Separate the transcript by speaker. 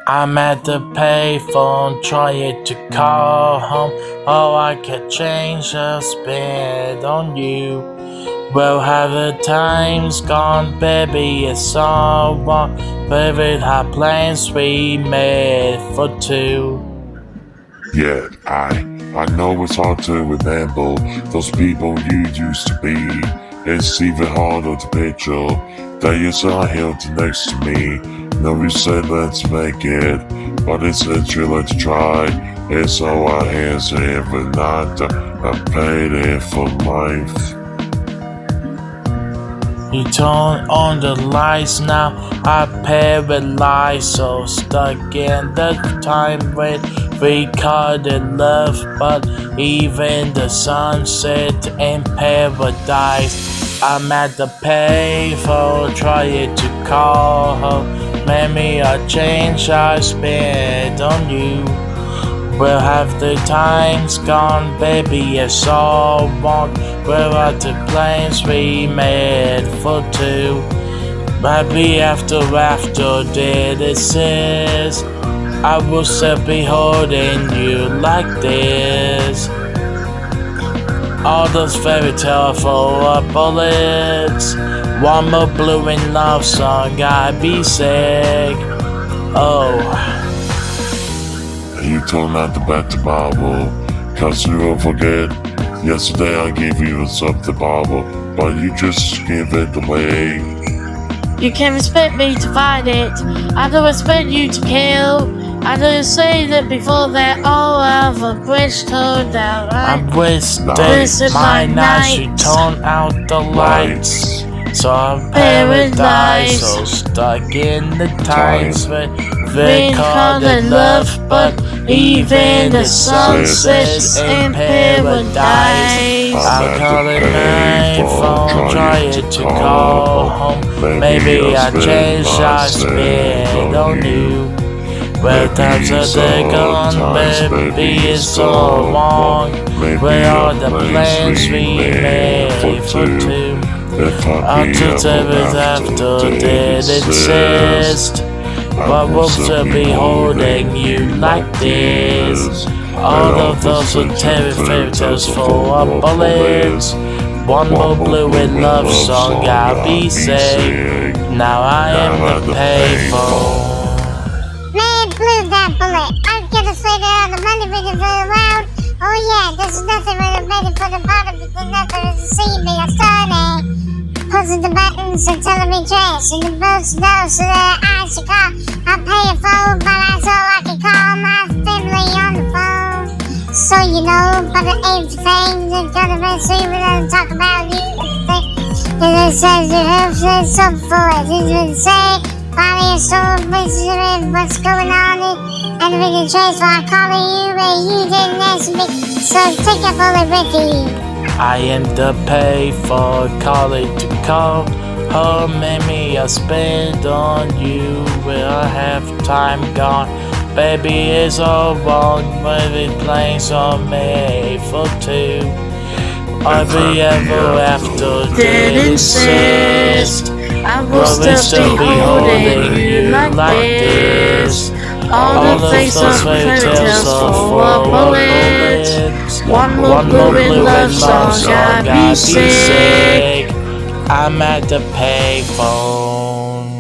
Speaker 1: I'm at the payphone trying to call home. Oh, I can change a spin on you. Well, have the times gone, baby? It's all wrong. Favorite hot plans we made for two.
Speaker 2: Yeah, I know it's hard to remember those people you used to be. It's even harder to picture that you're still here next to me. No, you said let's make it, but it's literally to try. It's all our hands every night. I paid it for life.
Speaker 1: You turn on the lights now, I'm paralyzed, so stuck in the time when we caught in love. But even the sunset in paradise, I'm at the payphone trying to call home. Maybe I change I spent on you. Well, have the times gone, baby? It's all wrong. Where are the plans we made for two? Maybe after did exist, I will still be holding you like this. All those fairy tales full of bullets. One more blue in love song, I'd be sick. Oh.
Speaker 2: You told not to bet the Bible, cause you will forget. Yesterday I gave you something Bible, but you just give it away.
Speaker 3: You can't expect me to fight it. I don't expect you to kill. I don't say that before that all of a bridge turned down.
Speaker 1: I'm wasting my nights, you turn out the lights. So I'm paradise, so stuck in the times when we call it love, but even the sunsets in paradise. I'm calling my phone, trying to call home. Maybe I changed, I spit on you. Well, times are they gone, baby, it's all wrong. Where are the plans we made for two? After service after did insist, but we'll still be holding you like this. All of those are fairy tales full of bullets. One more blue in love song, I'll be sick. Now I am the payphone.
Speaker 4: Man, blew that bullet. I'm gonna say that on the money video for around. Oh yeah, there's nothing really ready for the bottom, but there's nothing to see me. I started pushing the buttons and telling me trash, and the boats know so that I should call. I'll pay a phone, but that's all I can call my family on the phone. So you know, but it ain't the thing that's gonna mess with me and talk about you. And it says you have said something for it. It's been said, finally a story, what's going on, and we can trace why I'm calling you, and you didn't answer me. So take a bullet with you.
Speaker 1: I am the payphone, calling to call home. Maybe I spend on you. Will I have time gone? Baby, it's all wrong. Maybe planes are made for two. Every ever after did insist,
Speaker 3: I will still be holding you like this. All the things of fairy tales full of bullets. One more blue in love song, I'd be sick.
Speaker 1: I'm at the payphone.